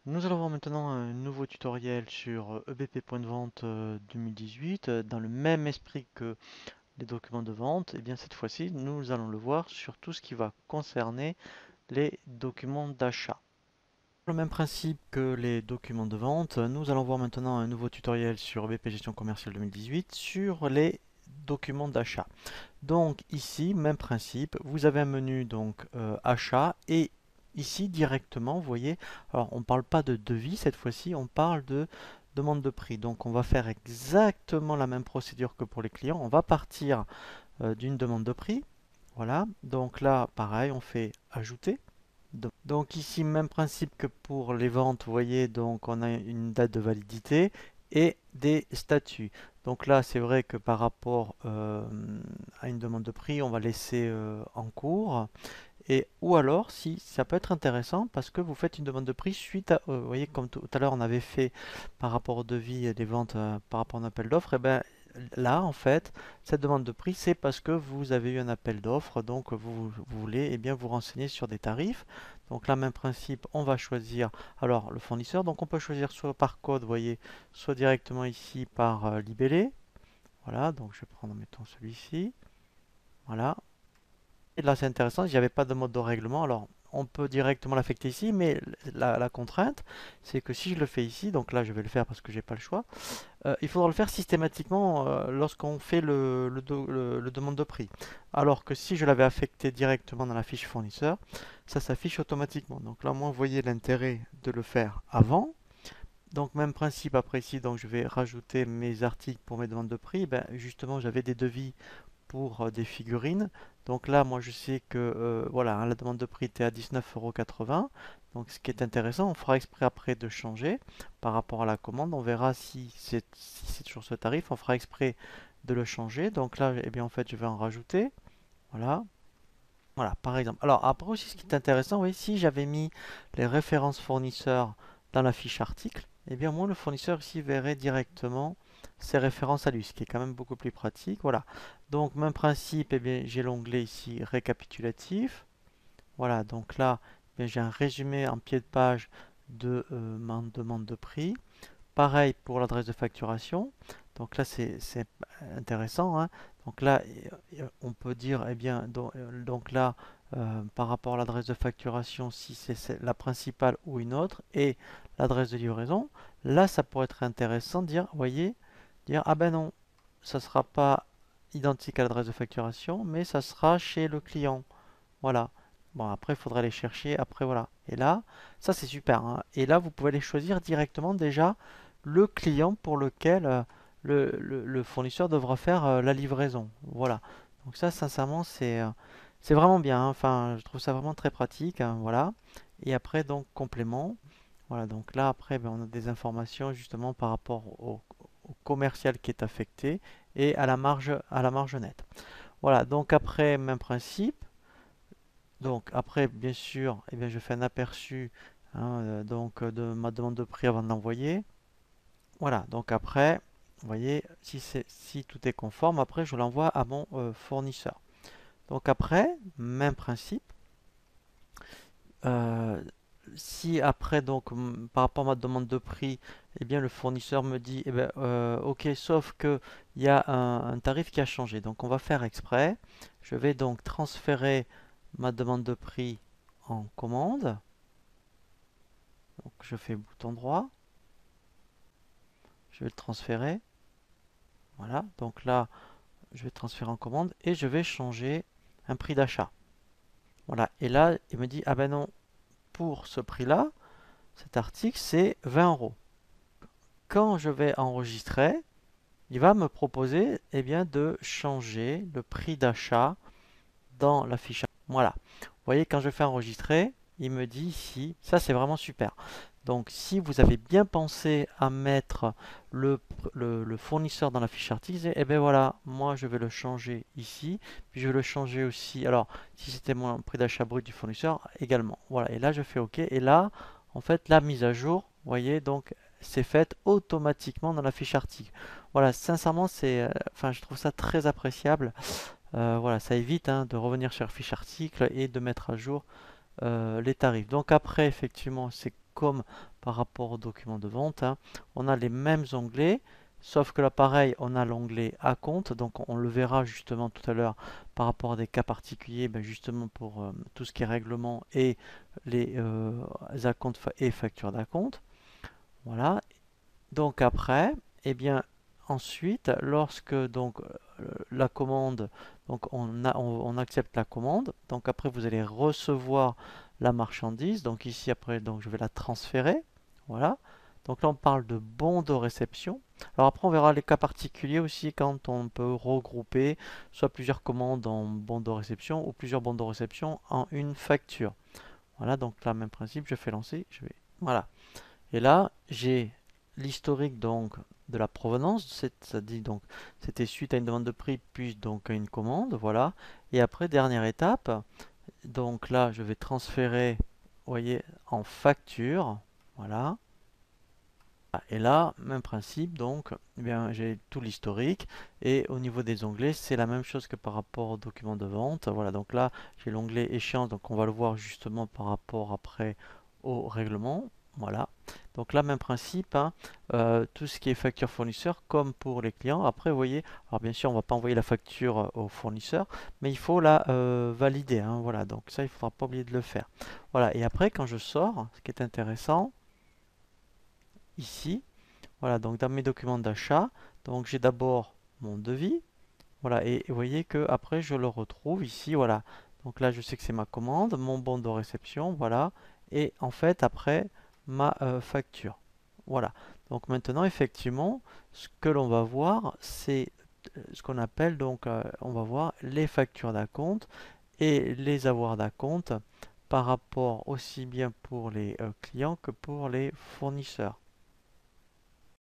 Nous allons voir maintenant un nouveau tutoriel sur EBP Point de Vente 2018. Dans le même esprit que les documents de vente, et bien cette fois-ci, nous allons le voir sur tout ce qui va concerner les documents d'achat. Le même principe que les documents de vente, nous allons voir maintenant un nouveau tutoriel sur EBP Gestion Commerciale 2018 sur les documents d'achat. Donc ici, même principe, vous avez un menu donc achat et ici directement, vous voyez, alors on ne parle pas de devis cette fois-ci, on parle de demande de prix. Donc on va faire exactement la même procédure que pour les clients. On va partir d'une demande de prix. Voilà, donc là pareil, on fait ajouter. Donc ici, même principe que pour les ventes, vous voyez, donc on a une date de validité et des statuts. Donc là, c'est vrai que par rapport à une demande de prix, on va laisser en cours. Et ou alors, si ça peut être intéressant parce que vous faites une demande de prix suite à, vous voyez, comme tout à l'heure on avait fait par rapport au devis et des ventes par rapport à un appel d'offres, et ben là en fait, cette demande de prix c'est parce que vous avez eu un appel d'offres, donc vous voulez bien vous renseigner sur des tarifs. Donc là, même principe, on va choisir alors le fournisseur. Donc on peut choisir soit par code, vous voyez, soit directement ici par libellé. Voilà, donc je vais prendre mettons celui-ci. Voilà, et là, c'est intéressant, il n'y avait pas de mode de règlement. Alors, on peut directement l'affecter ici, mais la contrainte, c'est que si je le fais ici, donc là, je vais le faire parce que j'ai pas le choix, il faudra le faire systématiquement lorsqu'on fait le demande de prix. Alors que si je l'avais affecté directement dans la fiche fournisseur, ça s'affiche automatiquement. Donc là, moi, vous voyez l'intérêt de le faire avant. Donc même principe après ici, donc je vais rajouter mes articles pour mes demandes de prix. Ben, justement, j'avais des devis pour des figurines. Donc là, moi, je sais que voilà, hein, la demande de prix était à 19,80 €. Donc ce qui est intéressant, on fera exprès après de changer par rapport à la commande. On verra si c'est toujours ce tarif. On fera exprès de le changer. Donc là, eh bien, en fait, je vais en rajouter. Voilà. Voilà, par exemple. Alors après aussi, ce qui est intéressant, oui, si j'avais mis les références fournisseurs dans la fiche article, eh bien moi, le fournisseur ici verrait directement ses références à lui, ce qui est quand même beaucoup plus pratique. Voilà. Donc même principe, eh bien j'ai l'onglet ici récapitulatif. Voilà, donc là, eh bien, j'ai un résumé en pied de page de ma demande de prix. Pareil pour l'adresse de facturation. Donc là, c'est intéressant, hein. Donc là, on peut dire, eh bien, donc là, par rapport à l'adresse de facturation, si c'est la principale ou une autre, et l'adresse de livraison, là, ça pourrait être intéressant de dire, vous voyez, dire, ah ben non, ça ne sera pas identique à l'adresse de facturation, mais ça sera chez le client. Voilà. Bon, après, il faudrait les chercher. Après, voilà. Et là, ça, c'est super, hein. Et là, vous pouvez les choisir directement déjà le client pour lequel le fournisseur devra faire la livraison. Voilà. Donc ça, sincèrement, c'est vraiment bien, hein. Enfin, je trouve ça vraiment très pratique, hein. Voilà. Et après, donc, complément. Voilà. Donc là, après, ben, on a des informations justement par rapport au commercial qui est affecté et à la marge nette. Voilà. Donc après, même principe. Donc après, bien sûr, eh bien, je fais un aperçu hein, de ma demande de prix avant de l'envoyer. Voilà, donc après, vous voyez, si tout est conforme, après je l'envoie à mon fournisseur. Donc après, même principe. euh, Si après, donc, par rapport à ma demande de prix, eh bien, le fournisseur me dit, eh ben, ok, sauf que il y a un tarif qui a changé. Donc on va faire exprès. Je vais donc transférer ma demande de prix en commande. Donc je fais bouton droit, je vais le transférer. Voilà, donc là, je vais transférer en commande et je vais changer un prix d'achat. Voilà, et là, il me dit, ah ben non, pour ce prix-là, cet article, c'est 20 €. Quand je vais enregistrer, il va me proposer eh bien, de changer le prix d'achat dans la fiche. Voilà, vous voyez, quand je fais enregistrer, il me dit ici, ça c'est vraiment super. Donc si vous avez bien pensé à mettre le fournisseur dans la fiche article, et bien voilà, moi je vais le changer ici, puis je vais le changer aussi, alors si c'était mon prix d'achat brut du fournisseur également. Voilà, et là je fais OK, et là, en fait, la mise à jour, vous voyez, donc c'est faite automatiquement dans la fiche article. Voilà, sincèrement, enfin, je trouve ça très appréciable. Voilà, ça évite hein, de revenir sur la fiche article et de mettre à jour les tarifs. Donc après, effectivement, c'est comme par rapport au document de vente, hein. On a les mêmes onglets, sauf que là, pareil, on a l'onglet acompte, donc on le verra justement tout à l'heure par rapport à des cas particuliers, ben justement pour tout ce qui est règlement et les acomptes et factures d'acompte. Voilà. Donc après, eh bien, ensuite, lorsque donc la commande, donc on accepte la commande, donc après vous allez recevoir la marchandise, donc ici après donc je vais la transférer, voilà. Donc là on parle de bon de réception. Alors après on verra les cas particuliers aussi quand on peut regrouper soit plusieurs commandes en bon de réception ou plusieurs bons de réception en une facture. Voilà, donc là même principe, je fais lancer, voilà. Et là, j'ai l'historique donc de la provenance, ça dit donc c'était suite à une demande de prix puis donc à une commande, voilà. Et après dernière étape, donc là je vais transférer, vous voyez, en facture, voilà. Et là, même principe, donc, eh bien, j'ai tout l'historique et au niveau des onglets, c'est la même chose que par rapport au document de vente. Voilà, donc là, j'ai l'onglet échéance, donc on va le voir justement par rapport après au règlement. Voilà, donc là, même principe, hein, tout ce qui est facture fournisseur, comme pour les clients. Après, vous voyez, alors bien sûr, on ne va pas envoyer la facture au fournisseur, mais il faut la valider, hein, voilà, donc ça, il ne faudra pas oublier de le faire. Voilà, et après, quand je sors, ce qui est intéressant, ici, voilà, donc dans mes documents d'achat, donc j'ai d'abord mon devis, voilà, et vous voyez que après je le retrouve ici, voilà. Donc là je sais que c'est ma commande, mon bon de réception, voilà, et en fait après ma facture. Voilà. Donc maintenant effectivement, ce que l'on va voir, c'est ce qu'on appelle donc, on va voir les factures d'acompte et les avoirs d'acompte par rapport aussi bien pour les clients que pour les fournisseurs.